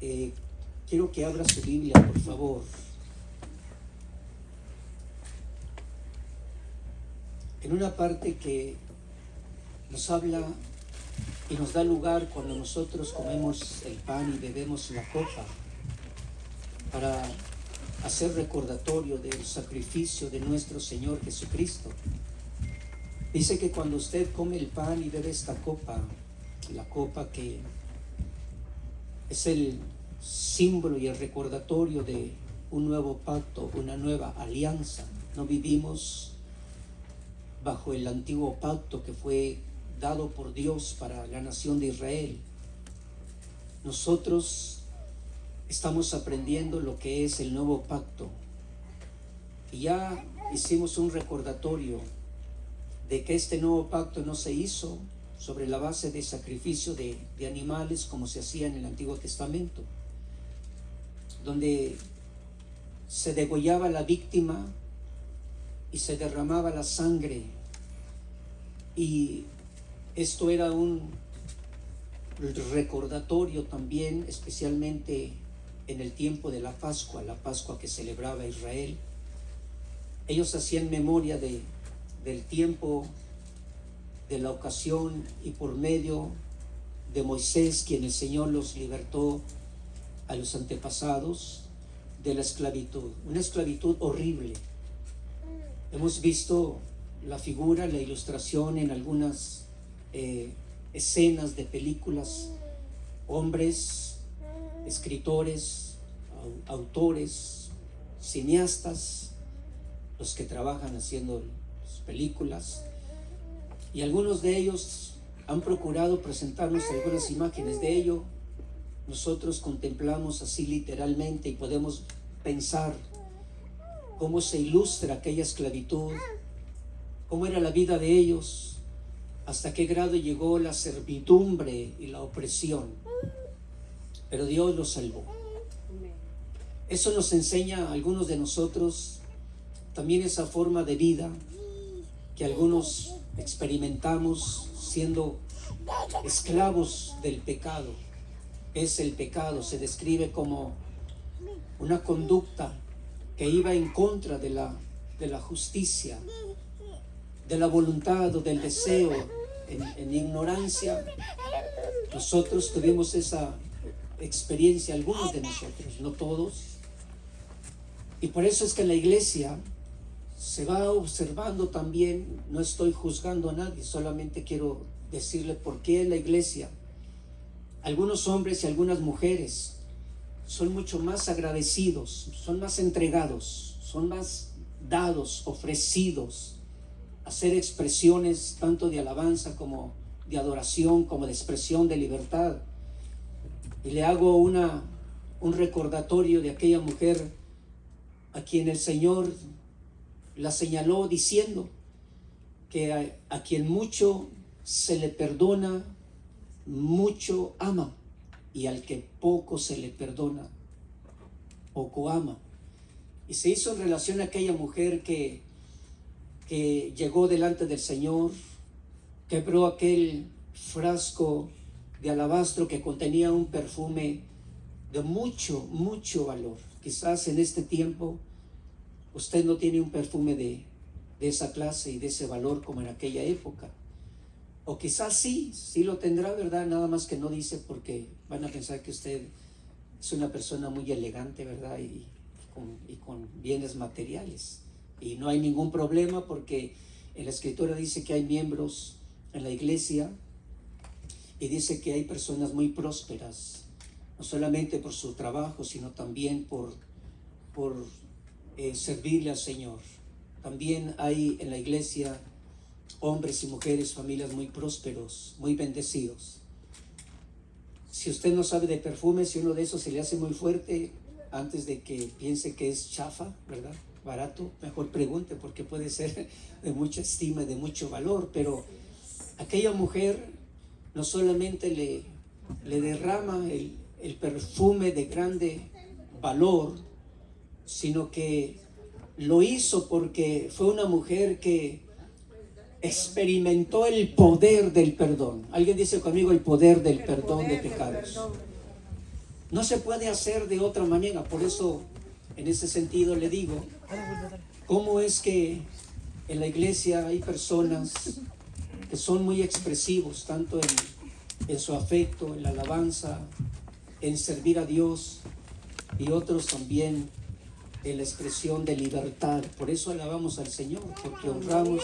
Eh, Quiero que abra su Biblia, por favor. En una parte que nos habla y nos da lugar cuando nosotros comemos el pan y bebemos la copa para hacer recordatorio del sacrificio de nuestro Señor Jesucristo. Dice que cuando usted come el pan y bebe esta copa, la copa que es el símbolo y el recordatorio de un nuevo pacto, una nueva alianza. No vivimos bajo el antiguo pacto que fue dado por Dios para la nación de Israel. Nosotros estamos aprendiendo lo que es el nuevo pacto. Y ya hicimos un recordatorio de que este nuevo pacto no se hizo sobre la base de sacrificio de animales como se hacía en el Antiguo Testamento, donde se degollaba la víctima y se derramaba la sangre, y esto era un recordatorio también, especialmente en el tiempo de la Pascua que celebraba Israel. Ellos hacían memoria del tiempo, de la ocasión, y por medio de Moisés, quien el Señor los libertó a los antepasados de la esclavitud, una esclavitud horrible. Hemos visto la figura, la ilustración en algunas escenas de películas, hombres, escritores, autores, cineastas, los que trabajan haciendo películas, y algunos de ellos han procurado presentarnos algunas imágenes de ello. Nosotros contemplamos así literalmente y podemos pensar cómo se ilustra aquella esclavitud, cómo era la vida de ellos, hasta qué grado llegó la servidumbre y la opresión. Pero Dios los salvó. Eso nos enseña a algunos de nosotros también esa forma de vida que algunos experimentamos siendo esclavos del pecado. Es el pecado, se describe como una conducta que iba en contra de la justicia, de la voluntad o del deseo. En ignorancia nosotros tuvimos esa experiencia, algunos de nosotros, no todos, y por eso es que en la iglesia se va observando también. No estoy juzgando a nadie, solamente quiero decirle por qué en la iglesia algunos hombres y algunas mujeres son mucho más agradecidos, son más entregados, son más dados, ofrecidos a hacer expresiones tanto de alabanza como de adoración, como de expresión de libertad. Y le hago un recordatorio de aquella mujer a quien el Señor la señaló diciendo que a quien mucho se le perdona, mucho ama, y al que poco se le perdona, poco ama. Y se hizo en relación a aquella mujer que llegó delante del Señor, quebró aquel frasco de alabastro que contenía un perfume de mucho, mucho valor. Quizás en este tiempo usted no tiene un perfume de esa clase y de ese valor como en aquella época. O quizás sí lo tendrá, ¿verdad? Nada más que no dice, porque van a pensar que usted es una persona muy elegante, ¿verdad? Y con bienes materiales. Y no hay ningún problema, porque en la Escritura dice que hay miembros en la iglesia, y dice que hay personas muy prósperas, no solamente por su trabajo, sino también por servirle al Señor. También hay en la iglesia hombres y mujeres, familias muy prósperos, muy bendecidos. Si usted no sabe de perfumes, si uno de esos se le hace muy fuerte, antes de que piense que es chafa, ¿verdad?, barato, mejor pregunte, porque puede ser de mucha estima y de mucho valor. Pero aquella mujer no solamente le derrama el perfume de grande valor, sino que lo hizo porque fue una mujer que experimentó el poder del perdón. Alguien dice conmigo: el poder del perdón de pecados. No se puede hacer de otra manera. Por eso, en ese sentido le digo, ¿cómo es que en la iglesia hay personas que son muy expresivos, tanto en su afecto, en la alabanza, en servir a Dios, y otros también en la expresión de libertad? Por eso alabamos al Señor, porque honramos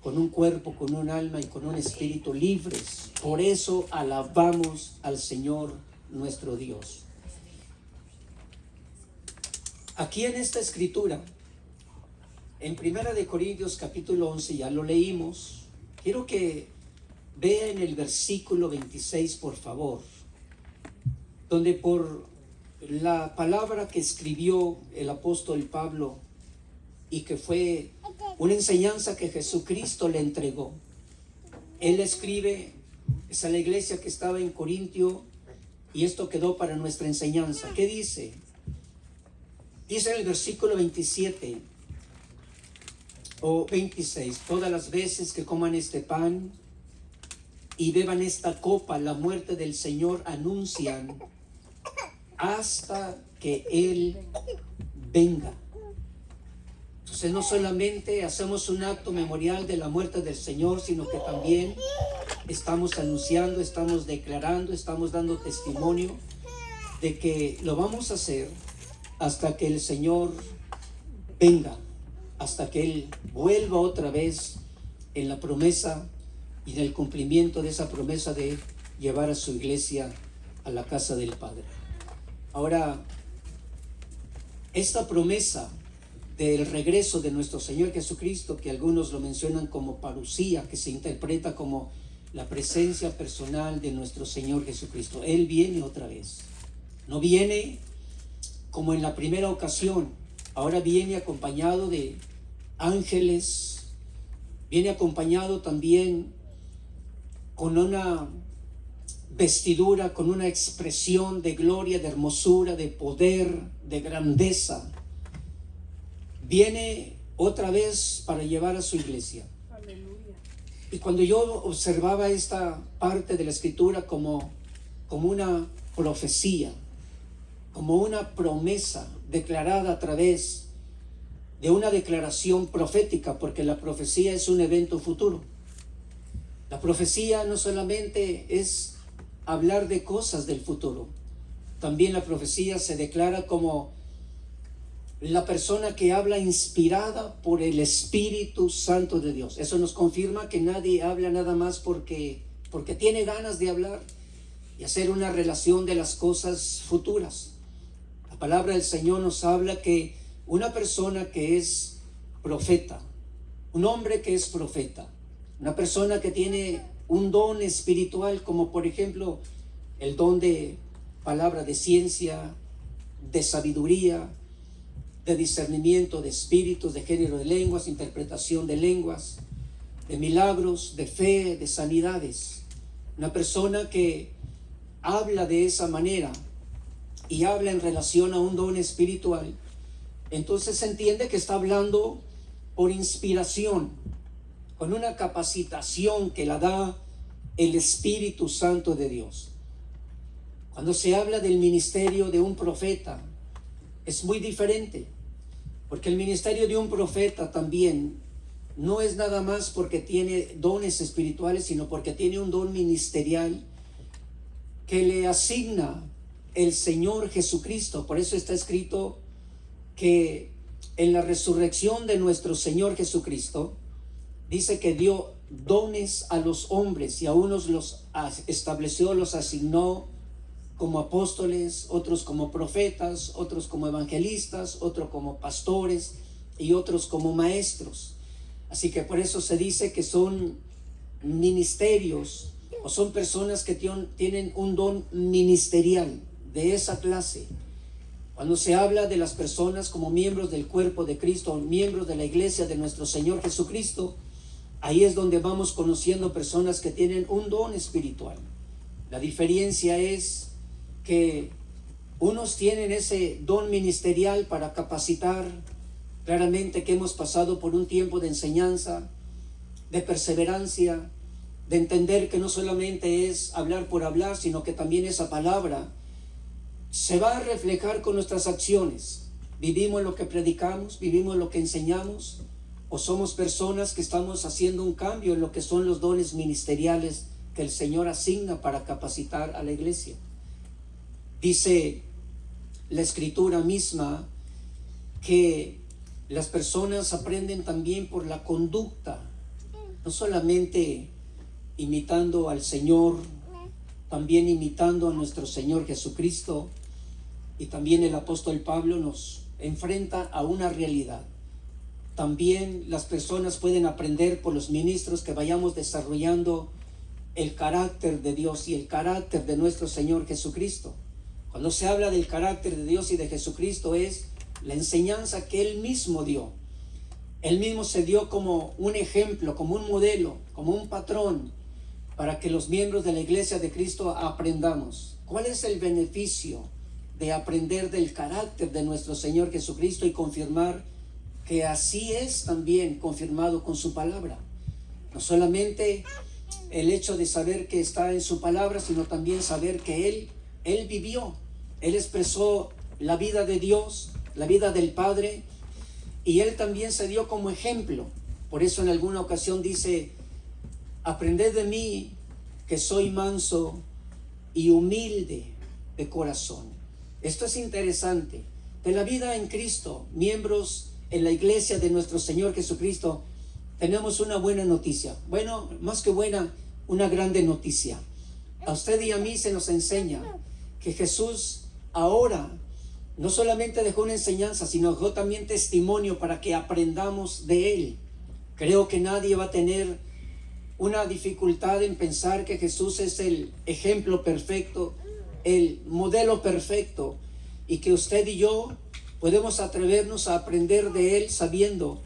con un cuerpo, con un alma y con un espíritu libres. Por eso alabamos al Señor nuestro Dios. Aquí en esta escritura, en 1 Corintios capítulo 11, ya lo leímos. Quiero que vea en el versículo 26, por favor, donde por la palabra que escribió el apóstol Pablo y que fue una enseñanza que Jesucristo le entregó. Él escribe, es a la iglesia que estaba en Corintio, y esto quedó para nuestra enseñanza. ¿Qué dice? Dice en el versículo 27 o 26: todas las veces que coman este pan y beban esta copa, la muerte del Señor anuncian hasta que Él venga. Entonces no solamente hacemos un acto memorial de la muerte del Señor, sino que también estamos anunciando, estamos declarando, estamos dando testimonio de que lo vamos a hacer hasta que el Señor venga, hasta que Él vuelva otra vez en la promesa y en el cumplimiento de esa promesa de llevar a su iglesia a la casa del Padre. Ahora, esta promesa del regreso de nuestro Señor Jesucristo, que algunos lo mencionan como parusía, que se interpreta como la presencia personal de nuestro Señor Jesucristo. Él viene otra vez. No viene como en la primera ocasión. Ahora viene acompañado de ángeles. Viene acompañado también con una vestidura, con una expresión de gloria, de hermosura, de poder, de grandeza. Viene otra vez para llevar a su iglesia. Aleluya. Y cuando yo observaba esta parte de la escritura como una profecía, como una promesa declarada a través de una declaración profética, porque la profecía es un evento futuro. La profecía no solamente es hablar de cosas del futuro, también la profecía se declara como la persona que habla inspirada por el Espíritu Santo de Dios. Eso nos confirma que nadie habla nada más porque tiene ganas de hablar y hacer una relación de las cosas futuras. La palabra del Señor nos habla que una persona que es profeta, un hombre que es profeta, una persona que tiene un don espiritual, como por ejemplo el don de palabra, de ciencia, de sabiduría, de discernimiento de espíritus, de género de lenguas, interpretación de lenguas, de milagros, de fe, de sanidades. Una persona que habla de esa manera y habla en relación a un don espiritual, entonces se entiende que está hablando por inspiración, con una capacitación que la da el Espíritu Santo de Dios. Cuando se habla del ministerio de un profeta, es muy diferente, porque el ministerio de un profeta también no es nada más porque tiene dones espirituales, sino porque tiene un don ministerial que le asigna el Señor Jesucristo. Por eso está escrito que en la resurrección de nuestro Señor Jesucristo dice que dio dones a los hombres, y a unos los estableció, los asignó como apóstoles, otros como profetas, otros como evangelistas, otros como pastores y otros como maestros. Así que por eso se dice que son ministerios, o son personas que tienen un don ministerial de esa clase. Cuando se habla de las personas como miembros del cuerpo de Cristo, miembros de la iglesia de nuestro Señor Jesucristo, ahí es donde vamos conociendo personas que tienen un don espiritual. La diferencia es que unos tienen ese don ministerial para capacitar. Claramente que hemos pasado por un tiempo de enseñanza, de perseverancia, de entender que no solamente es hablar por hablar, sino que también esa palabra se va a reflejar con nuestras acciones. ¿Vivimos lo que predicamos? ¿Vivimos lo que enseñamos? ¿O somos personas que estamos haciendo un cambio en lo que son los dones ministeriales que el Señor asigna para capacitar a la iglesia? Dice la Escritura misma que las personas aprenden también por la conducta, no solamente imitando al Señor, también imitando a nuestro Señor Jesucristo. Y también el apóstol Pablo nos enfrenta a una realidad. También las personas pueden aprender por los ministros que vayamos desarrollando el carácter de Dios y el carácter de nuestro Señor Jesucristo. Cuando se habla del carácter de Dios y de Jesucristo, es la enseñanza que Él mismo dio. Él mismo se dio como un ejemplo, como un modelo, como un patrón, para que los miembros de la iglesia de Cristo aprendamos. ¿Cuál es el beneficio de aprender del carácter de nuestro Señor Jesucristo y confirmar que así es también confirmado con su palabra? No solamente el hecho de saber que está en su palabra, sino también saber que Él vivió, Él expresó la vida de Dios, la vida del Padre, y Él también se dio como ejemplo. Por eso en alguna ocasión dice: aprended de mí, que soy manso y humilde de corazón. Esto es interesante. De la vida en Cristo, miembros en la iglesia de nuestro Señor Jesucristo, tenemos una buena noticia. Bueno, más que buena, una grande noticia. A usted y a mí se nos enseña que Jesús ahora no solamente dejó una enseñanza, sino dejó también testimonio para que aprendamos de Él. Creo que nadie va a tener una dificultad en pensar que Jesús es el ejemplo perfecto, el modelo perfecto, y que usted y yo podemos atrevernos a aprender de Él, sabiendo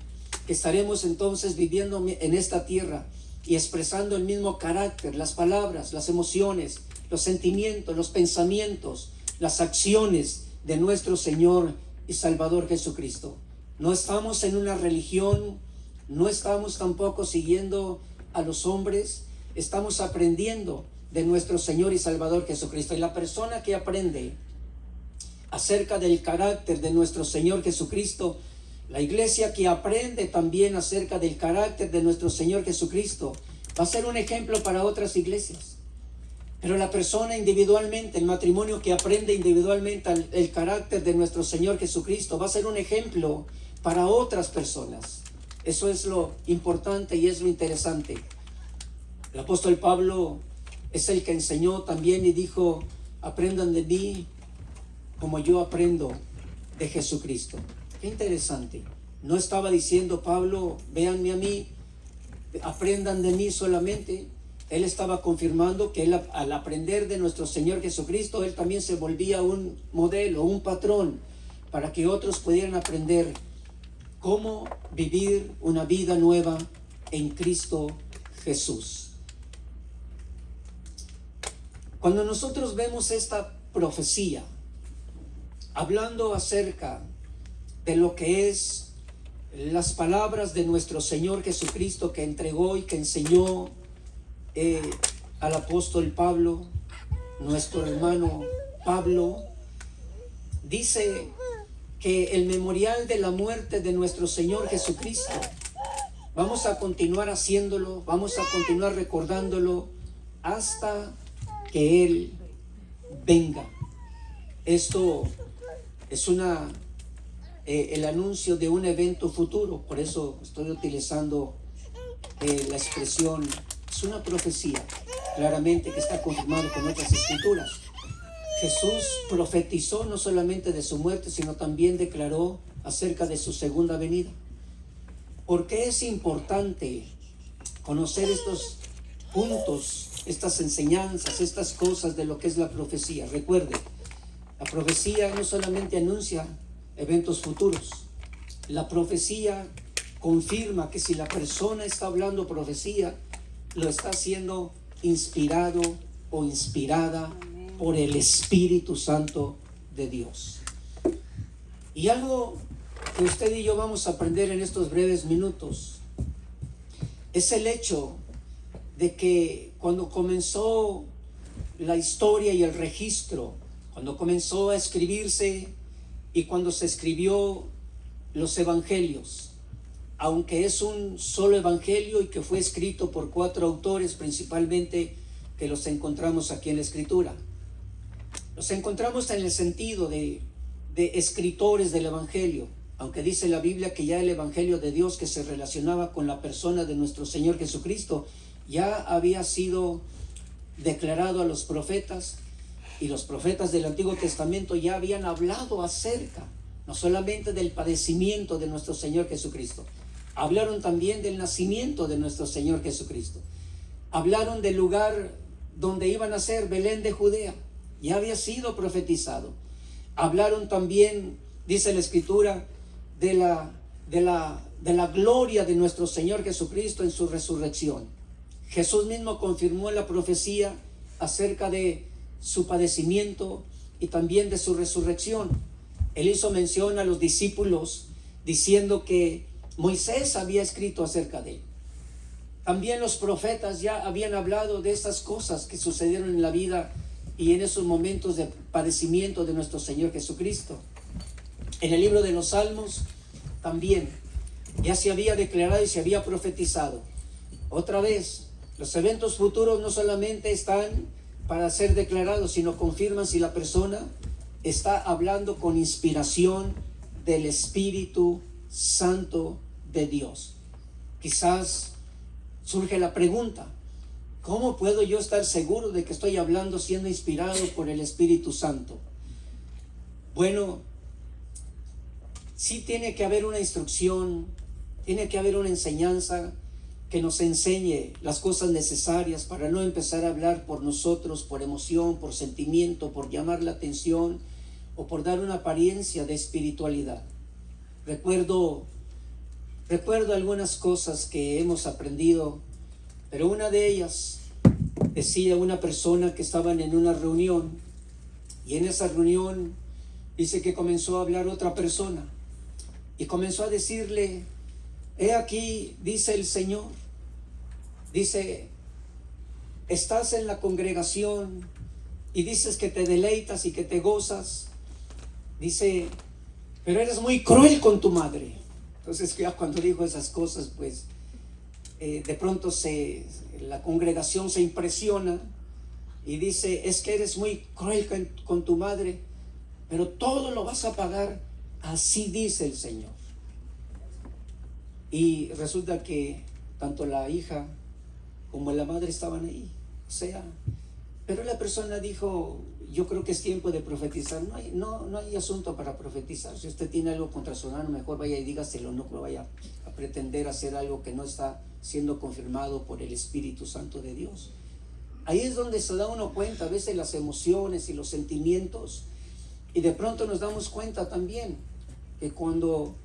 que estaremos entonces viviendo en esta tierra y expresando el mismo carácter, las palabras, las emociones, los sentimientos, los pensamientos, las acciones de nuestro Señor y Salvador Jesucristo. No estamos en una religión, no estamos tampoco siguiendo a los hombres, estamos aprendiendo de nuestro Señor y Salvador Jesucristo. Y la persona que aprende acerca del carácter de nuestro Señor Jesucristo, la iglesia que aprende también acerca del carácter de nuestro Señor Jesucristo, va a ser un ejemplo para otras iglesias. Pero la persona individualmente, el matrimonio que aprende individualmente el carácter de nuestro Señor Jesucristo, va a ser un ejemplo para otras personas. Eso es lo importante y es lo interesante. El apóstol Pablo es el que enseñó también y dijo: aprendan de mí como yo aprendo de Jesucristo. Qué interesante. No estaba diciendo Pablo: véanme a mí, aprendan de mí solamente. Él estaba confirmando que él, al aprender de nuestro Señor Jesucristo, él también se volvía un modelo, un patrón, para que otros pudieran aprender cómo vivir una vida nueva en Cristo Jesús. Cuando nosotros vemos esta profecía, hablando acerca de lo que es las palabras de nuestro Señor Jesucristo que entregó y que enseñó al apóstol Pablo, nuestro hermano Pablo, dice que el memorial de la muerte de nuestro Señor Jesucristo, vamos a continuar haciéndolo, vamos a continuar recordándolo hasta que Él venga. Esto es el anuncio de un evento futuro, por eso estoy utilizando la expresión, es una profecía, claramente, que está confirmado con otras escrituras. Jesús profetizó no solamente de su muerte, sino también declaró acerca de su segunda venida. ¿Por qué es importante conocer estos puntos, estas enseñanzas, estas cosas de lo que es la profecía? Recuerde, la profecía no solamente anuncia eventos futuros. La profecía confirma que si la persona está hablando profecía, lo está haciendo inspirado o inspirada por el Espíritu Santo de Dios. Y algo que usted y yo vamos a aprender en estos breves minutos es el hecho de que cuando comenzó la historia y el registro cuando comenzó a escribirse y cuando se escribió los evangelios, aunque es un solo evangelio y que fue escrito por 4 autores principalmente, que los encontramos aquí en la Escritura. Los encontramos en el sentido de escritores del evangelio, aunque dice la Biblia que ya el evangelio de Dios, que se relacionaba con la persona de nuestro Señor Jesucristo, ya había sido declarado a los profetas, y los profetas del Antiguo Testamento ya habían hablado acerca no solamente del padecimiento de nuestro Señor Jesucristo, hablaron también del nacimiento de nuestro Señor Jesucristo, hablaron del lugar donde iban a ser, Belén de Judea, ya había sido profetizado. Hablaron también, dice la Escritura, de la gloria de nuestro Señor Jesucristo en su resurrección. Jesús mismo confirmó la profecía acerca de su padecimiento y también de su resurrección. Él hizo mención a los discípulos diciendo que Moisés había escrito acerca de él. También los profetas ya habían hablado de estas cosas que sucedieron en la vida y en esos momentos de padecimiento de nuestro Señor Jesucristo. En el libro de los Salmos también ya se había declarado y se había profetizado. Otra vez, los eventos futuros no solamente están para ser declarados, sino confirman si la persona está hablando con inspiración del Espíritu Santo de Dios. Quizás surge la pregunta: ¿cómo puedo yo estar seguro de que estoy hablando siendo inspirado por el Espíritu Santo? Bueno, sí tiene que haber una instrucción, tiene que haber una enseñanza que nos enseñe las cosas necesarias para no empezar a hablar por nosotros, por emoción, por sentimiento, por llamar la atención o por dar una apariencia de espiritualidad. Recuerdo algunas cosas que hemos aprendido, pero una de ellas decía una persona que estaban en una reunión, y en esa reunión dice que comenzó a hablar otra persona y comenzó a decirle: he aquí, dice el Señor, dice, estás en la congregación y dices que te deleitas y que te gozas, dice, pero eres muy cruel con tu madre. Entonces ya cuando dijo esas cosas, pues de pronto la congregación se impresiona y dice: es que eres muy cruel con tu madre, pero todo lo vas a pagar, así dice el Señor. Y resulta que tanto la hija como la madre estaban ahí. O sea, pero la persona dijo: yo creo que es tiempo de profetizar. No hay asunto para profetizar. Si usted tiene algo contra su hermano, mejor vaya y dígaselo, no vaya a pretender hacer algo que no está siendo confirmado por el Espíritu Santo de Dios. Ahí es donde se da uno cuenta a veces las emociones y los sentimientos, y de pronto nos damos cuenta también que cuando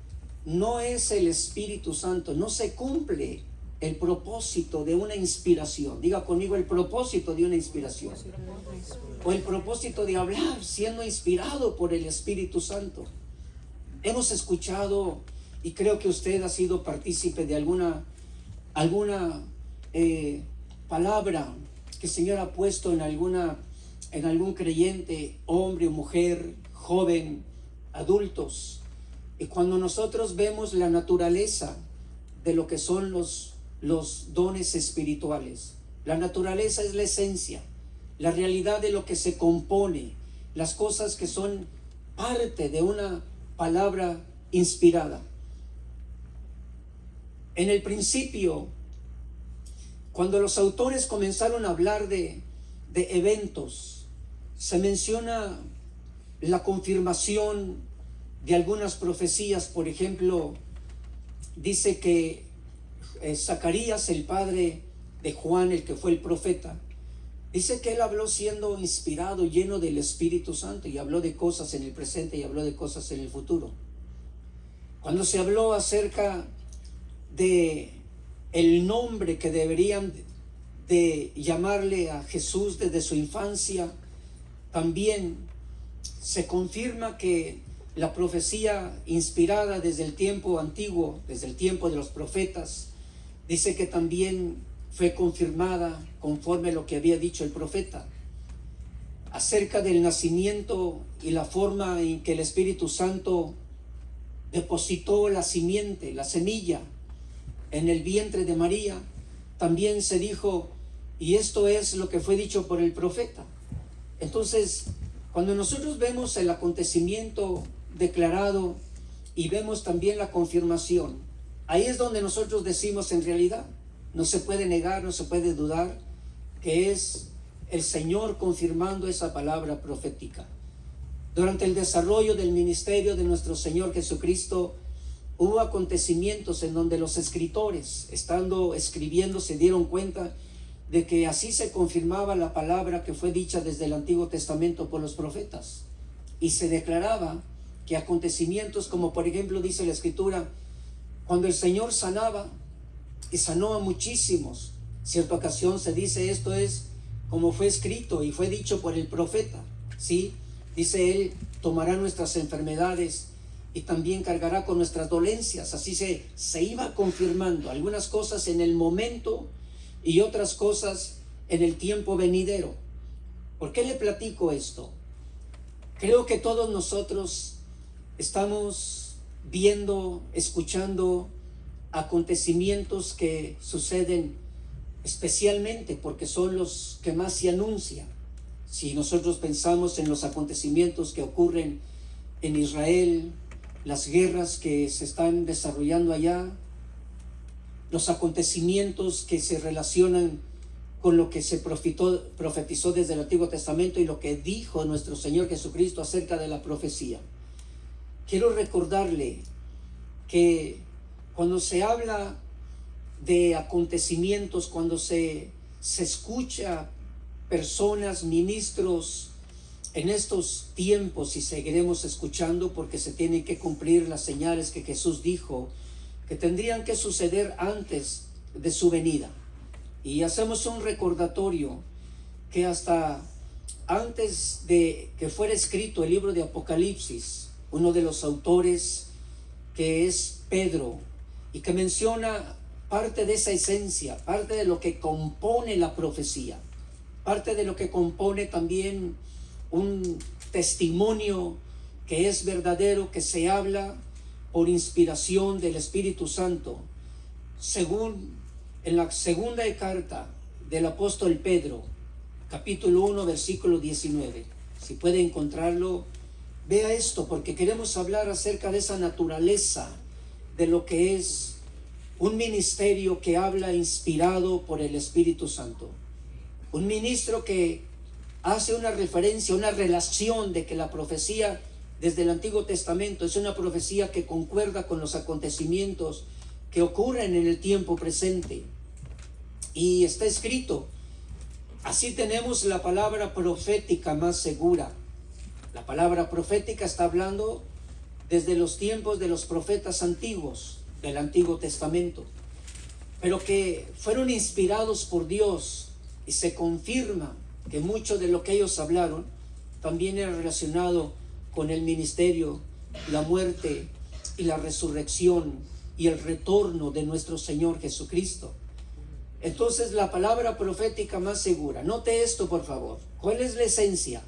no es el Espíritu Santo, no se cumple el propósito de una inspiración. Diga conmigo: el propósito de una inspiración, o el propósito de hablar siendo inspirado por el Espíritu Santo. Hemos escuchado, y creo que usted ha sido partícipe de alguna palabra que el Señor ha puesto en algún creyente, hombre o mujer, joven, adultos. Y cuando nosotros vemos la naturaleza de lo que son los dones espirituales, la naturaleza es la esencia, la realidad de lo que se compone, las cosas que son parte de una palabra inspirada. En el principio, cuando los autores comenzaron a hablar de eventos, se menciona la confirmación de algunas profecías. Por ejemplo, dice que Zacarías, el padre de Juan, el que fue el profeta, dice que él habló siendo inspirado, lleno del Espíritu Santo, y habló de cosas en el presente y habló de cosas en el futuro. Cuando se habló acerca de el nombre que deberían de llamarle a Jesús desde su infancia, también se confirma que la profecía inspirada desde el tiempo antiguo, desde el tiempo de los profetas, dice que también fue confirmada conforme a lo que había dicho el profeta. acerca del nacimiento y la forma en que el Espíritu Santo depositó la simiente, la semilla en el vientre de María, también se dijo, y esto es lo que fue dicho por el profeta. Entonces, cuando nosotros vemos el acontecimiento declarado y vemos también la confirmación, ahí es donde nosotros decimos en realidad, no se puede negar, no se puede dudar, que es el Señor confirmando esa palabra profética. Durante el desarrollo del ministerio de nuestro Señor Jesucristo, hubo acontecimientos en donde los escritores, estando escribiendo, se dieron cuenta de que así se confirmaba la palabra que fue dicha desde el Antiguo Testamento por los profetas. Y se declaraba que acontecimientos como, por ejemplo, dice la Escritura, cuando el Señor sanaba y sanó a muchísimos, cierta ocasión se dice, esto es como fue escrito y fue dicho por el profeta, ¿sí? Dice él, tomará nuestras enfermedades y también cargará con nuestras dolencias. Así se iba confirmando algunas cosas en el momento y otras cosas en el tiempo venidero. ¿Por qué le platico esto? Creo que todos nosotros estamos viendo, escuchando acontecimientos que suceden especialmente porque son los que más se anuncian. Si nosotros pensamos en los acontecimientos que ocurren en Israel, las guerras que se están desarrollando allá, los acontecimientos que se relacionan con lo que se profetizó desde el Antiguo Testamento y lo que dijo nuestro Señor Jesucristo acerca de la profecía. Quiero recordarle que cuando se habla de acontecimientos, cuando se escucha personas, ministros en estos tiempos, y seguiremos escuchando porque se tienen que cumplir las señales que Jesús dijo que tendrían que suceder antes de su venida. Y hacemos un recordatorio que hasta antes de que fuera escrito el libro de Apocalipsis, uno de los autores, que es Pedro, y que menciona parte de esa esencia, parte de lo que compone la profecía, parte de lo que compone también un testimonio que es verdadero, que se habla por inspiración del Espíritu Santo, según en la segunda carta del apóstol Pedro, capítulo 1, versículo 19. Si puede encontrarlo, vea esto, porque queremos hablar acerca de esa naturaleza de lo que es un ministerio que habla inspirado por el Espíritu Santo. Un ministro que hace una referencia, una relación de que la profecía desde el Antiguo Testamento es una profecía que concuerda con los acontecimientos que ocurren en el tiempo presente. Y está escrito, así tenemos la palabra profética más segura. La palabra profética está hablando desde los tiempos de los profetas antiguos, del Antiguo Testamento, pero que fueron inspirados por Dios, y se confirma que mucho de lo que ellos hablaron también era relacionado con el ministerio, la muerte y la resurrección y el retorno de nuestro Señor Jesucristo. Entonces, la palabra profética más segura, note esto por favor, ¿cuál es la esencia?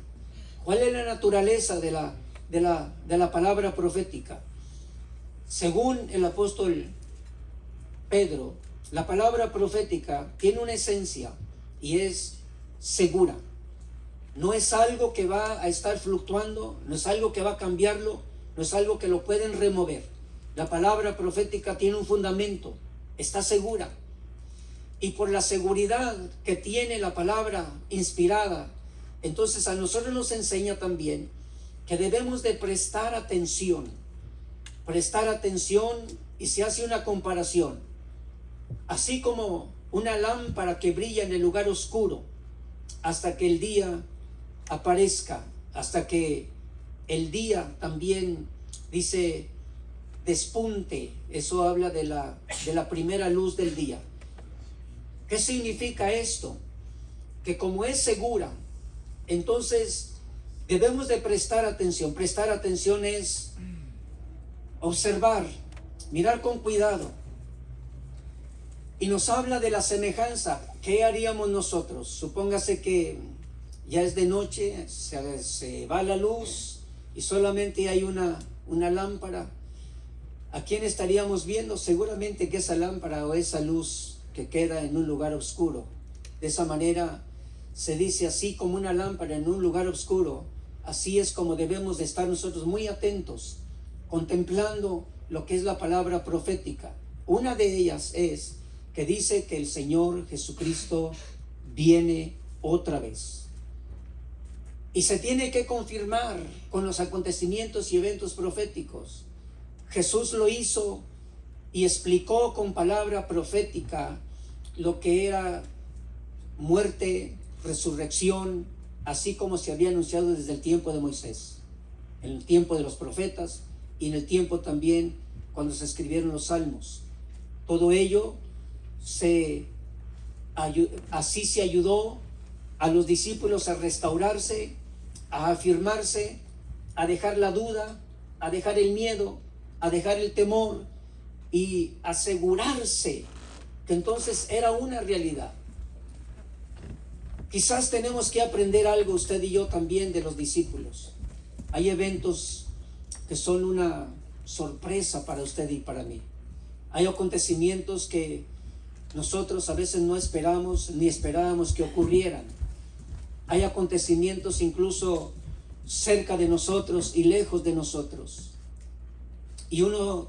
¿Cuál es la naturaleza de la palabra profética? Según el apóstol Pedro, la palabra profética tiene una esencia y es segura. No es algo que va a estar fluctuando, no es algo que va a cambiarlo, no es algo que lo pueden remover. La palabra profética tiene un fundamento, está segura. Y por la seguridad que tiene la palabra inspirada, entonces a nosotros nos enseña también que debemos de prestar atención, y se hace una comparación. Así como una lámpara que brilla en el lugar oscuro hasta que el día aparezca, hasta que el día también, dice, despunte. Eso habla de la primera luz del día. ¿Qué significa esto? Que como es segura, entonces debemos de prestar atención. Prestar atención es observar, mirar con cuidado. Y nos habla de la semejanza. ¿Qué haríamos nosotros? Supóngase que ya es de noche, se va la luz y solamente hay una lámpara. ¿A quién estaríamos viendo? Seguramente que esa lámpara o esa luz que queda en un lugar oscuro. De esa manera se dice, así como una lámpara en un lugar oscuro, así es como debemos de estar nosotros muy atentos, contemplando lo que es la palabra profética. Una de ellas es que dice que el Señor Jesucristo viene otra vez. Y se tiene que confirmar con los acontecimientos y eventos proféticos. Jesús lo hizo y explicó con palabra profética lo que era muerte, resurrección, así como se había anunciado desde el tiempo de Moisés, en el tiempo de los profetas y en el tiempo también cuando se escribieron los salmos. Todo ello así se ayudó a los discípulos a restaurarse, a afirmarse, a dejar la duda, a dejar el miedo, a dejar el temor y asegurarse que entonces era una realidad. Quizás tenemos que aprender algo usted y yo también de los discípulos. Hay eventos que son una sorpresa para usted y para mí. Hay acontecimientos que nosotros a veces no esperamos ni esperábamos que ocurrieran. Hay acontecimientos incluso cerca de nosotros y lejos de nosotros. Y uno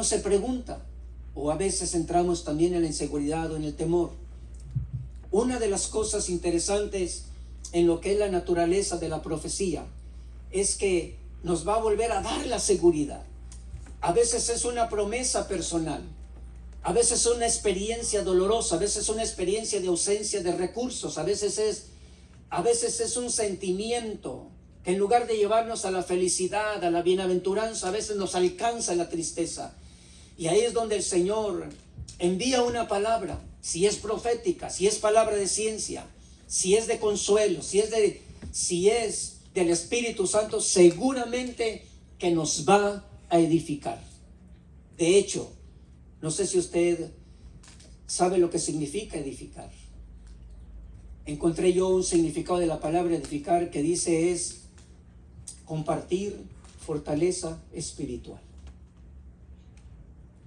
se pregunta, o a veces entramos también en la inseguridad o en el temor. Una de las cosas interesantes en lo que es la naturaleza de la profecía es que nos va a volver a dar la seguridad. A veces es una promesa personal, a veces es una experiencia dolorosa, a veces es una experiencia de ausencia de recursos, a veces es un sentimiento que en lugar de llevarnos a la felicidad, a la bienaventuranza, a veces nos alcanza la tristeza. Y ahí es donde el Señor envía una palabra, si es profética, si es palabra de ciencia, si es de consuelo, si es del Espíritu Santo, seguramente que nos va a edificar. De hecho, no sé si usted sabe lo que significa edificar. Encontré yo un significado de la palabra edificar que dice es compartir fortaleza espiritual.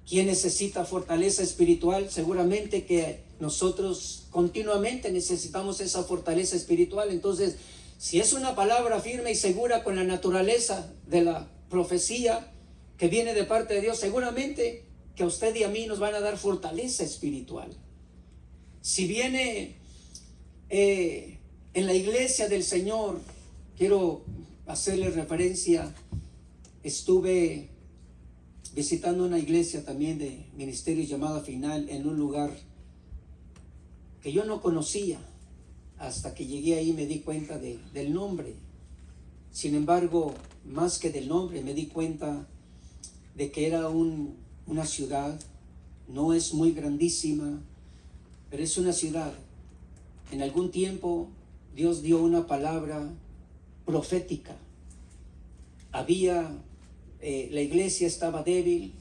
¿Quién necesita fortaleza espiritual? Seguramente que nosotros continuamente necesitamos esa fortaleza espiritual. Entonces, si es una palabra firme y segura con la naturaleza de la profecía que viene de parte de Dios, seguramente que a usted y a mí nos van a dar fortaleza espiritual. Si viene en la iglesia del Señor, quiero hacerle referencia, estuve visitando una iglesia también de ministerio llamada Final en un lugar que yo no conocía. Hasta que llegué ahí me di cuenta del nombre. Sin embargo, más que del nombre, me di cuenta de que era una ciudad, no es muy grandísima, pero es una ciudad. En algún tiempo Dios dio una palabra profética. La iglesia estaba débil,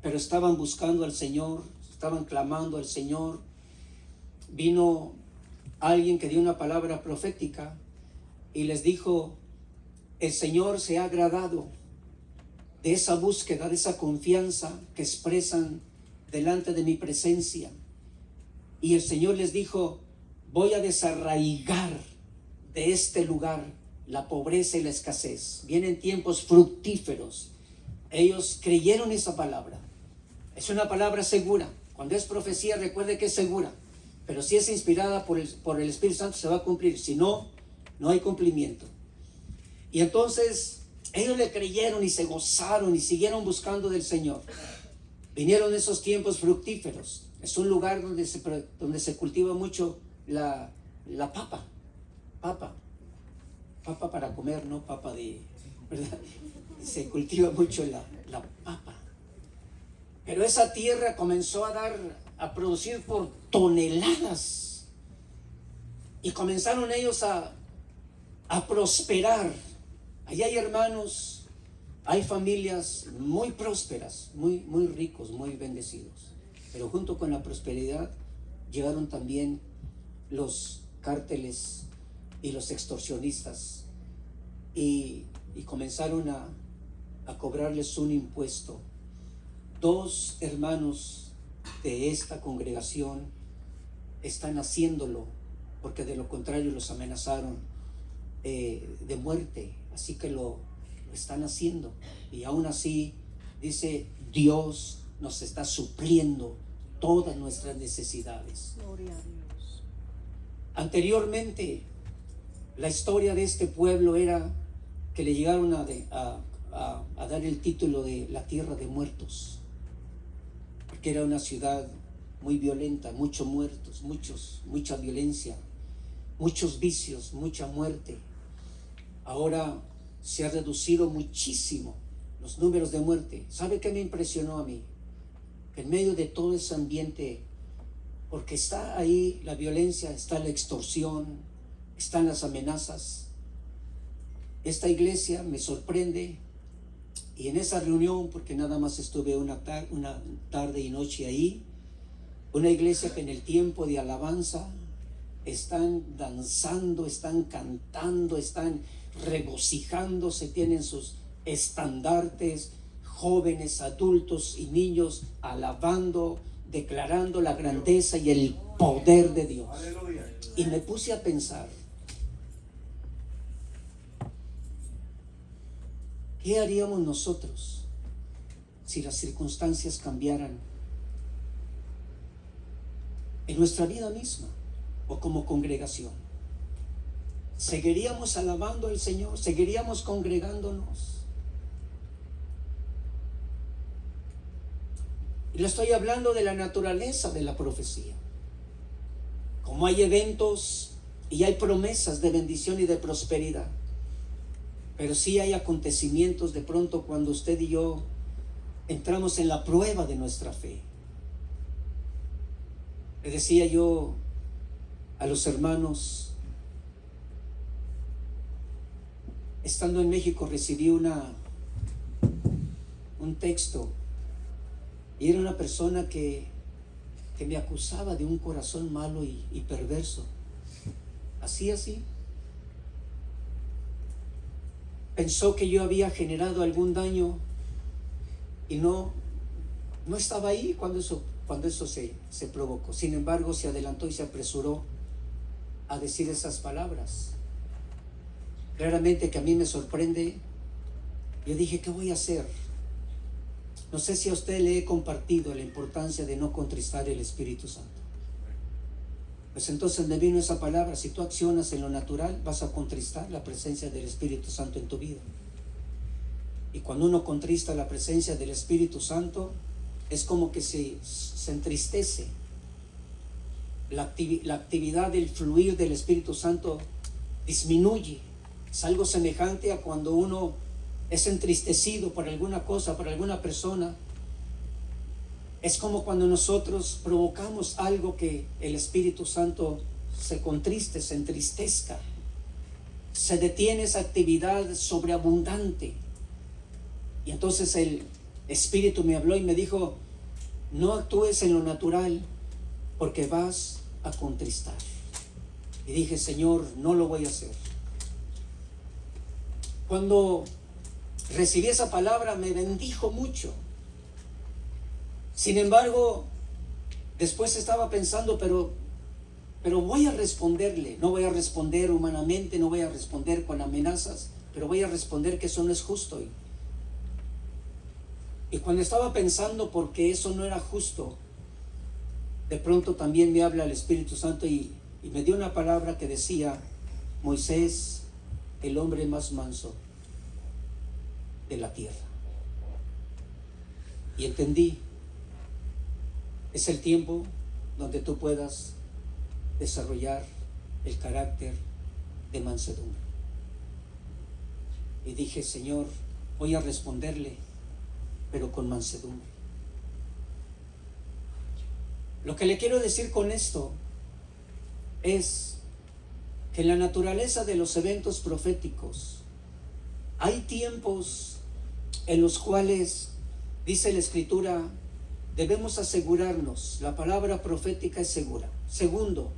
pero estaban buscando al Señor, estaban clamando al Señor. Vino alguien que dio una palabra profética y les dijo: el Señor se ha agradado de esa búsqueda, de esa confianza que expresan delante de mi presencia. Y el Señor les dijo: voy a desarraigar de este lugar la pobreza y la escasez. Vienen tiempos fructíferos. Ellos creyeron esa palabra. Es una palabra segura. Cuando es profecía, recuerde que es segura. Pero si es inspirada por el Espíritu Santo, se va a cumplir. Si no, no hay cumplimiento. Y entonces ellos le creyeron y se gozaron y siguieron buscando del Señor. Vinieron esos tiempos fructíferos. Es un lugar donde se cultiva mucho la papa. Papa para comer, no papa ¿verdad? Se cultiva mucho la papa. Pero esa tierra comenzó a producir por toneladas. Y comenzaron ellos a prosperar. Allí hay hermanos, hay familias muy prósperas, muy, muy ricos, muy bendecidos. Pero junto con la prosperidad llegaron también los cárteles y los extorsionistas, y comenzaron a cobrarles un impuesto. 2 hermanos de esta congregación están haciéndolo, porque de lo contrario los amenazaron de muerte, así que lo están haciendo, y aún así dice: Dios nos está supliendo todas nuestras necesidades. Gloria a Dios. Anteriormente, la historia de este pueblo era que le llegaron a dar el título de la tierra de muertos, porque era una ciudad muy violenta, muchos muertos, mucha violencia, muchos vicios, mucha muerte. Ahora se ha reducido muchísimo los números de muerte. ¿Sabe qué me impresionó a mí? En medio de todo ese ambiente, porque está ahí la violencia, está la extorsión, están las amenazas. Esta iglesia me sorprende, y en esa reunión, porque nada más estuve una tarde y noche ahí, una iglesia que en el tiempo de alabanza están danzando, están cantando, están regocijándose, tienen sus estandartes, jóvenes, adultos y niños alabando, declarando la grandeza y el poder de Dios. Y me puse a pensar, ¿qué haríamos nosotros si las circunstancias cambiaran en nuestra vida misma o como congregación? ¿Seguiríamos alabando al Señor? ¿Seguiríamos congregándonos? Y le estoy hablando de la naturaleza de la profecía. Como hay eventos y hay promesas de bendición y de prosperidad, pero sí hay acontecimientos de pronto cuando usted y yo entramos en la prueba de nuestra fe. Le decía yo a los hermanos, estando en México recibí un texto, y era una persona que me acusaba de un corazón malo y perverso. Así. Pensó que yo había generado algún daño y no estaba ahí cuando eso se provocó. Sin embargo, se adelantó y se apresuró a decir esas palabras. Claramente que a mí me sorprende. Yo dije, ¿qué voy a hacer? No sé si a usted le he compartido la importancia de no contristar el Espíritu Santo. Pues entonces me vino esa palabra: si tú accionas en lo natural, vas a contristar la presencia del Espíritu Santo en tu vida. Y cuando uno contrista la presencia del Espíritu Santo, es como que se entristece. La actividad del fluir del Espíritu Santo disminuye. Es algo semejante a cuando uno es entristecido por alguna cosa, por alguna persona. Es como cuando nosotros provocamos algo que el Espíritu Santo se contriste, se entristezca. Se detiene esa actividad sobreabundante. Y entonces el Espíritu me habló y me dijo: no actúes en lo natural, porque vas a contristar. Y dije: Señor, no lo voy a hacer. Cuando recibí esa palabra me bendijo mucho. Sin embargo, después estaba pensando, pero voy a responderle. No voy a responder humanamente, no voy a responder con amenazas, pero voy a responder que eso no es justo. Y cuando estaba pensando por qué eso no era justo, de pronto también me habla el Espíritu Santo y me dio una palabra que decía: Moisés, el hombre más manso de la tierra. Y entendí, es el tiempo donde tú puedas desarrollar el carácter de mansedumbre. Y dije: Señor, voy a responderle, pero con mansedumbre. Lo que le quiero decir con esto es que en la naturaleza de los eventos proféticos hay tiempos en los cuales, dice la Escritura, debemos asegurarnos. La palabra profética es segura. Segundo,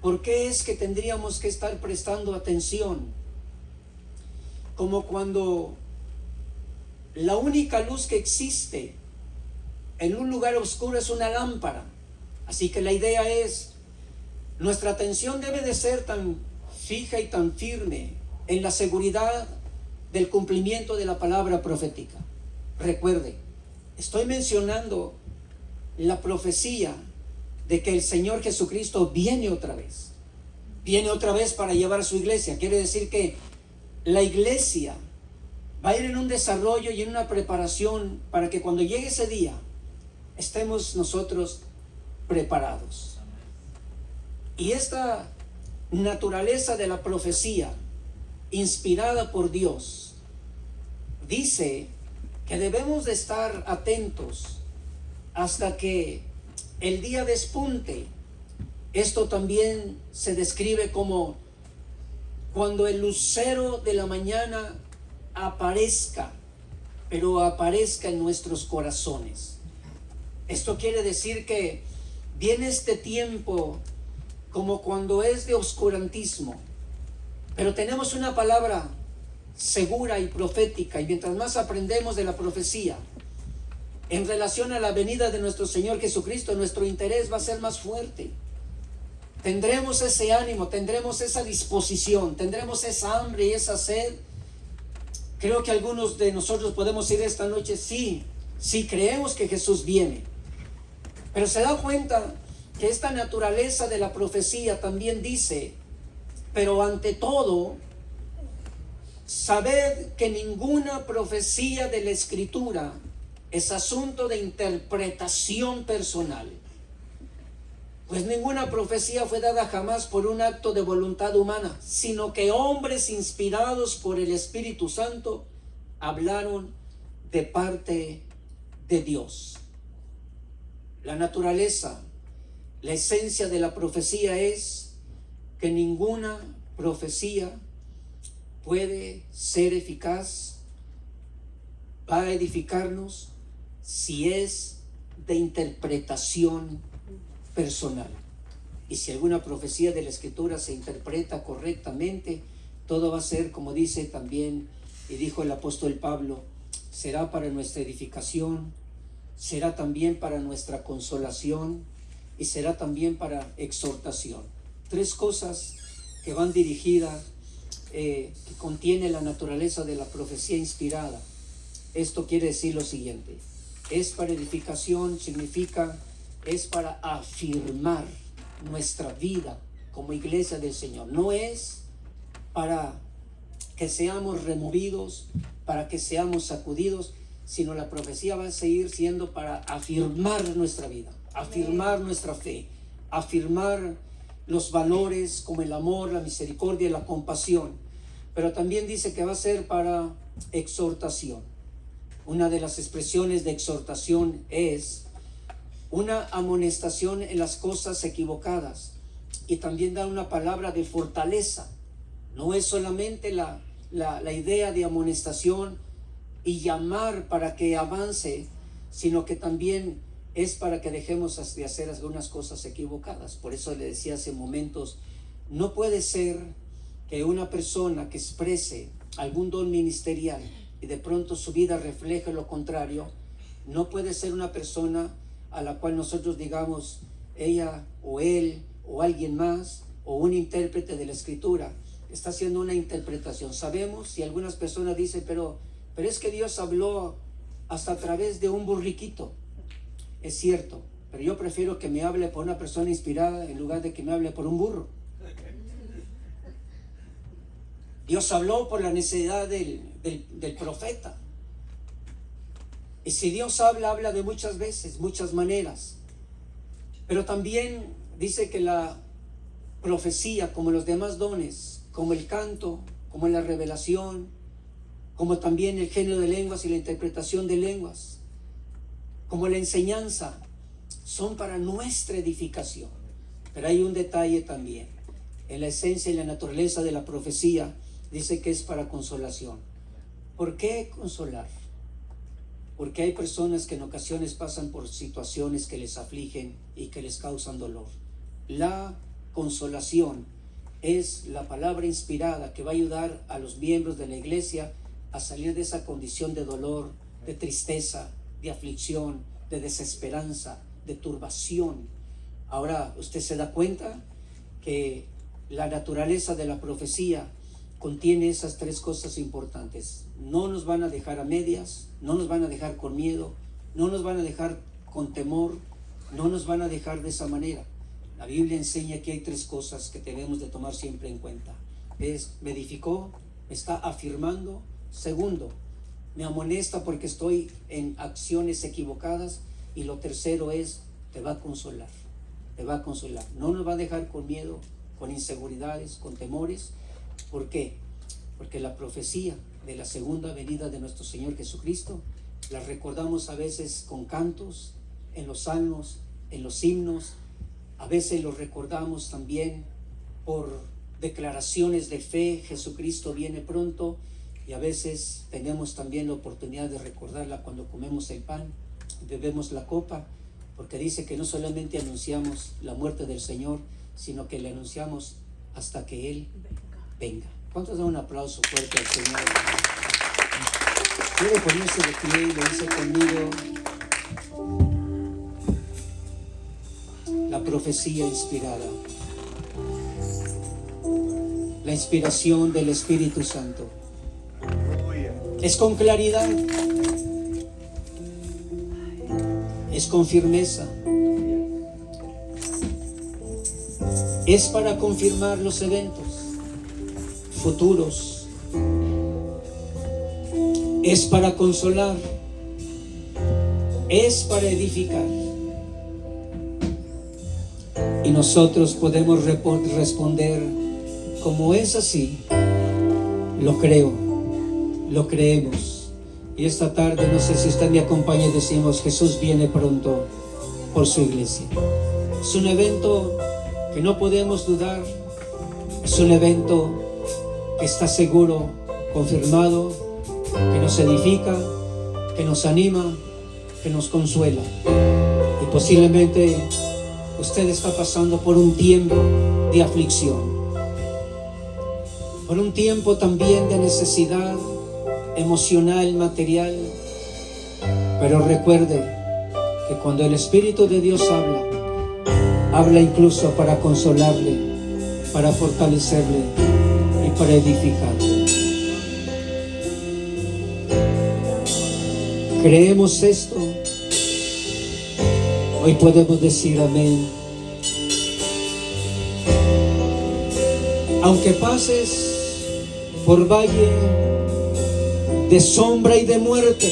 ¿Por qué es que tendríamos que estar prestando atención? Como cuando la única luz que existe en un lugar oscuro es una lámpara. Así que la idea es, nuestra atención debe de ser tan fija y tan firme en la seguridad del cumplimiento de la palabra profética. Recuerde, estoy mencionando la profecía de que el Señor Jesucristo viene otra vez. Viene otra vez para llevar a su iglesia. Quiere decir que la iglesia va a ir en un desarrollo y en una preparación para que cuando llegue ese día estemos nosotros preparados. Y esta naturaleza de la profecía inspirada por Dios dice que debemos de estar atentos hasta que el día despunte. Esto también se describe como cuando el lucero de la mañana aparezca, pero aparezca en nuestros corazones. Esto quiere decir que viene este tiempo como cuando es de oscurantismo, pero tenemos una palabra segura y profética, y mientras más aprendemos de la profecía en relación a la venida de nuestro Señor Jesucristo, nuestro interés va a ser más fuerte. Tendremos ese ánimo, tendremos esa disposición, tendremos esa hambre y esa sed. Creo que algunos de nosotros podemos ir esta noche, sí creemos que Jesús viene. Pero se da cuenta que esta naturaleza de la profecía también dice, pero ante todo, sabed que ninguna profecía de la Escritura es asunto de interpretación personal. Pues ninguna profecía fue dada jamás por un acto de voluntad humana, sino que hombres inspirados por el Espíritu Santo hablaron de parte de Dios. La naturaleza, la esencia de la profecía es que ninguna profecía puede ser eficaz, va a edificarnos si es de interpretación personal. Y si alguna profecía de la Escritura se interpreta correctamente, todo va a ser, como dice también y dijo el apóstol Pablo, será para nuestra edificación, será también para nuestra consolación y será también para exhortación. Tres cosas que van dirigidas, que contiene la naturaleza de la profecía inspirada. Esto quiere decir lo siguiente: es para edificación, significa es para afirmar nuestra vida como iglesia del Señor. No es para que seamos removidos, para que seamos sacudidos, sino la profecía va a seguir siendo para afirmar nuestra vida, afirmar nuestra fe, afirmar los valores como el amor, la misericordia y la compasión. Pero también dice que va a ser para exhortación. Una de las expresiones de exhortación es una amonestación en las cosas equivocadas, y también da una palabra de fortaleza. No es solamente la idea de amonestación y llamar para que avance, sino que también es para que dejemos de hacer algunas cosas equivocadas. Por eso le decía hace momentos, no puede ser que una persona que exprese algún don ministerial y de pronto su vida refleje lo contrario, no puede ser una persona a la cual nosotros digamos ella o él o alguien más o un intérprete de la Escritura está haciendo una interpretación. Sabemos, y algunas personas dicen, pero es que Dios habló hasta a través de un burriquito. Es cierto, pero yo prefiero que me hable por una persona inspirada en lugar de que me hable por un burro. Dios habló por la necesidad del profeta. Y si Dios habla de muchas veces, muchas maneras. Pero también dice que la profecía, como los demás dones, como el canto, como la revelación, como también el género de lenguas y la interpretación de lenguas, como la enseñanza, son para nuestra edificación. Pero hay un detalle también. En la esencia y la naturaleza de la profecía dice que es para consolación. ¿Por qué consolar? Porque hay personas que en ocasiones pasan por situaciones que les afligen y que les causan dolor. La consolación, es la palabra inspirada que va a ayudar a los miembros de la iglesia a salir de esa condición de dolor, de tristeza, de aflicción, de desesperanza, de turbación. Ahora usted se da cuenta que la naturaleza de la profecía contiene esas tres cosas importantes. No nos van a dejar a medias, no nos van a dejar con miedo, no nos van a dejar con temor, no nos van a dejar de esa manera. La Biblia enseña que hay tres cosas que debemos de tomar siempre en cuenta. Me edificó, me está afirmando. Segundo, me amonesta porque estoy en acciones equivocadas. Y lo tercero es, te va a consolar, te va a consolar. No nos va a dejar con miedo, con inseguridades, con temores. ¿Por qué? Porque la profecía de la segunda venida de nuestro Señor Jesucristo la recordamos a veces con cantos, en los salmos, en los himnos. A veces lo recordamos también por declaraciones de fe. Jesucristo viene pronto. Y a veces tenemos también la oportunidad de recordarla cuando comemos el pan, bebemos la copa, porque dice que no solamente anunciamos la muerte del Señor, sino que le anunciamos hasta que Él venga. ¿Cuántos dan un aplauso fuerte al Señor? Quiero ponerse de pie y lo dice conmigo. La profecía inspirada, la inspiración del Espíritu Santo. Es con claridad, es con firmeza, es para confirmar los eventos futuros, es para consolar, es para edificar. Y nosotros podemos responder, como es así, lo creo, lo creemos. Y esta tarde, no sé si usted me acompaña y decimos, Jesús viene pronto por su iglesia. Es un evento que no podemos dudar, es un evento que está seguro, confirmado, que nos edifica, que nos anima, que nos consuela. Y posiblemente usted está pasando por un tiempo de aflicción, por un tiempo también de necesidad emocional, material. Pero recuerde que cuando el Espíritu de Dios habla incluso para consolarle, para fortalecerle y para edificarle. ¿Creemos esto? Hoy podemos decir amén. Aunque pases por valle de sombra y de muerte,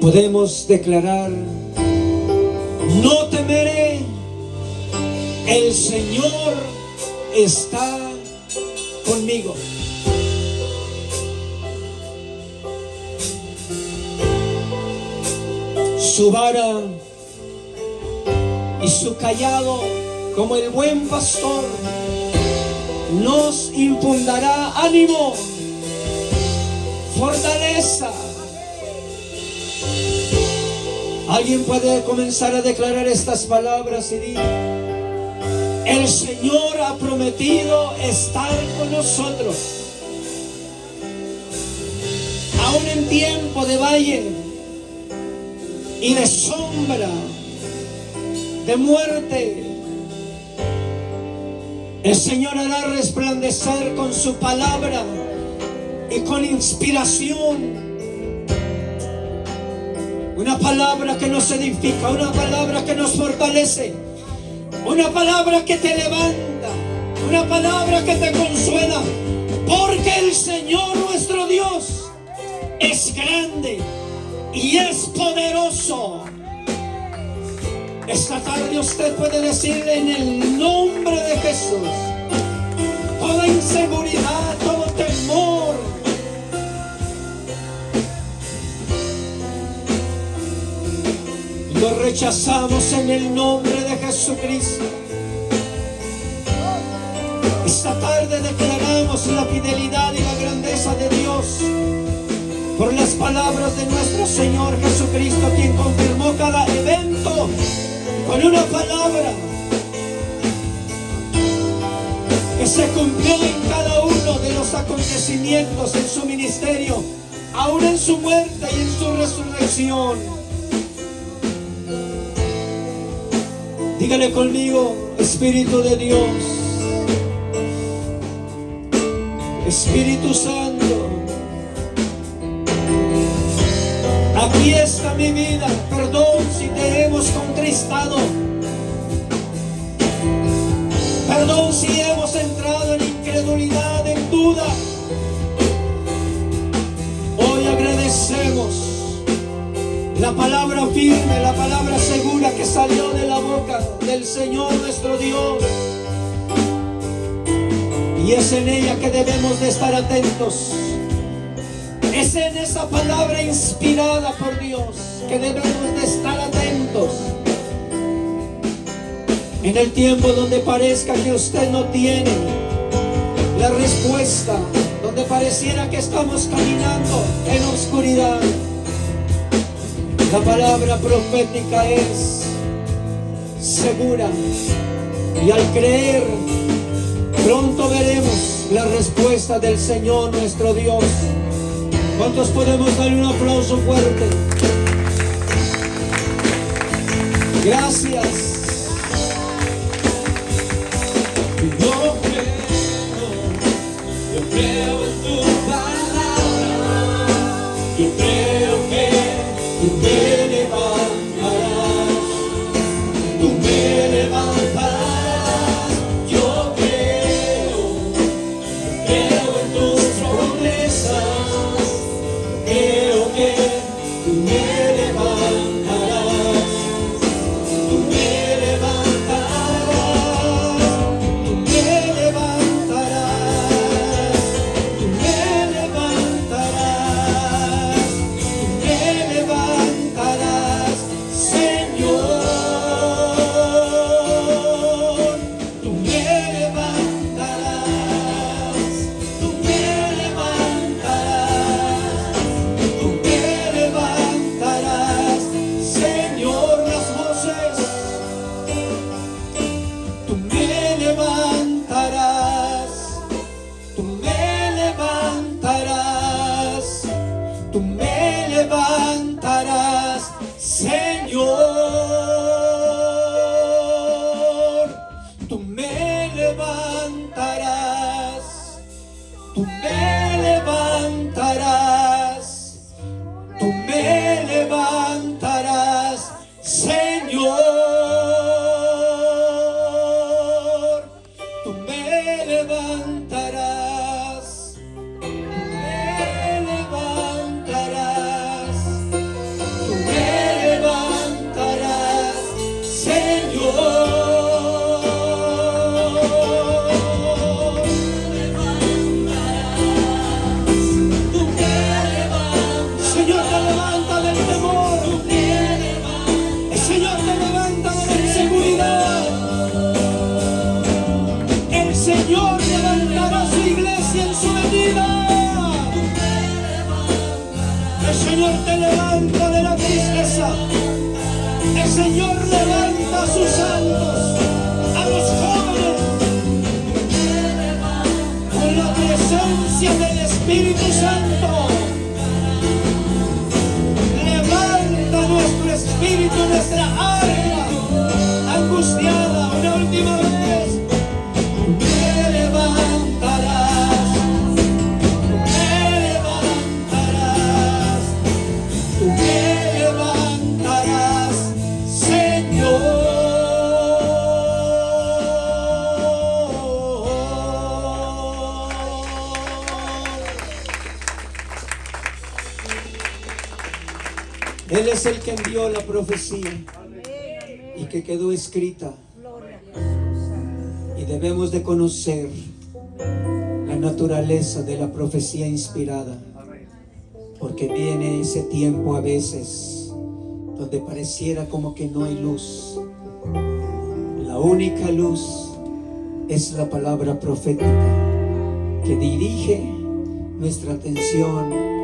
podemos declarar, no temeré, el Señor está conmigo. Su vara y su cayado, como el buen pastor, nos infundará ánimo, fortaleza. Alguien puede comenzar a declarar estas palabras y decir, el Señor ha prometido estar con nosotros, aún en tiempo de valle y de sombra, de muerte. El Señor hará resplandecer con su palabra y con inspiración. Una palabra que nos edifica, una palabra que nos fortalece, una palabra que te levanta, una palabra que te consuela. Porque el Señor nuestro Dios es grande y es poderoso. Esta tarde usted puede decirle en el nombre de Jesús, toda inseguridad, todo temor, lo rechazamos en el nombre de Jesucristo. Esta tarde declaramos la fidelidad y la grandeza de Dios por las palabras de nuestro Señor Jesucristo, quien confirmó cada evento con una palabra que se cumplió en cada uno de los acontecimientos en su ministerio, aún en su muerte y en su resurrección. Dígale conmigo: Espíritu de Dios, Espíritu Santo, aquí está mi vida. Perdón si te hemos contristado. Perdón si hemos entrado en incredulidad, en duda. Hoy agradecemos la palabra firme, la palabra segura que salió de la boca del Señor nuestro Dios. Y es en ella que debemos de estar atentos. Es en esa palabra inspirada por Dios que debemos de estar atentos. En el tiempo donde parezca que usted no tiene la respuesta, donde pareciera que estamos caminando en oscuridad, la palabra profética es segura. Y al creer, pronto veremos la respuesta del Señor nuestro Dios. ¿Cuántos podemos darle un aplauso fuerte? Gracias. Yo creo en tu palabra. Yo creo que tú me levantarás. Tú me levantarás. Yo creo en tus promesas. Creo que tú me levantarás. Tú me levantarás. Tú me levantarás. Tú me levantarás. Tú me levantarás, Señor. Tú me levantarás. Tú me levantarás. Tú me levantarás, Señor. Las voces. Tú me levantarás. Tú me levantarás. Tú me levantarás, Señor. Tú me levantarás. Tú me levantarás. Tú me levantarás, Señor. Tú me levantarás. Tú me levantarás. Tú me levantarás, Señor. Tú me levantarás. Señor, te levanta del temor. El Señor te levanta de la inseguridad. El Señor levantará su iglesia en su venida. El Señor te levanta de la tristeza. El Señor levanta a sus santos, a los jóvenes, con la presencia del Espíritu Santo. Levanta nuestro espíritu, nuestra alma angustiada una última vez. Tú me levantarás. Tú me levantarás. Tú me levantarás, Señor. Él es el que envió la profecía y que quedó escrita. Y debemos de conocer la naturaleza de la profecía inspirada, porque viene ese tiempo a veces donde pareciera como que no hay luz. La única luz es la palabra profética que dirige nuestra atención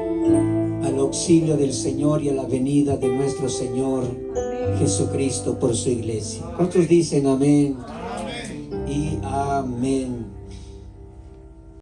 al auxilio del Señor y a la venida de nuestro Señor Jesucristo por su iglesia. ¿Cuántos dicen amén? Y amén.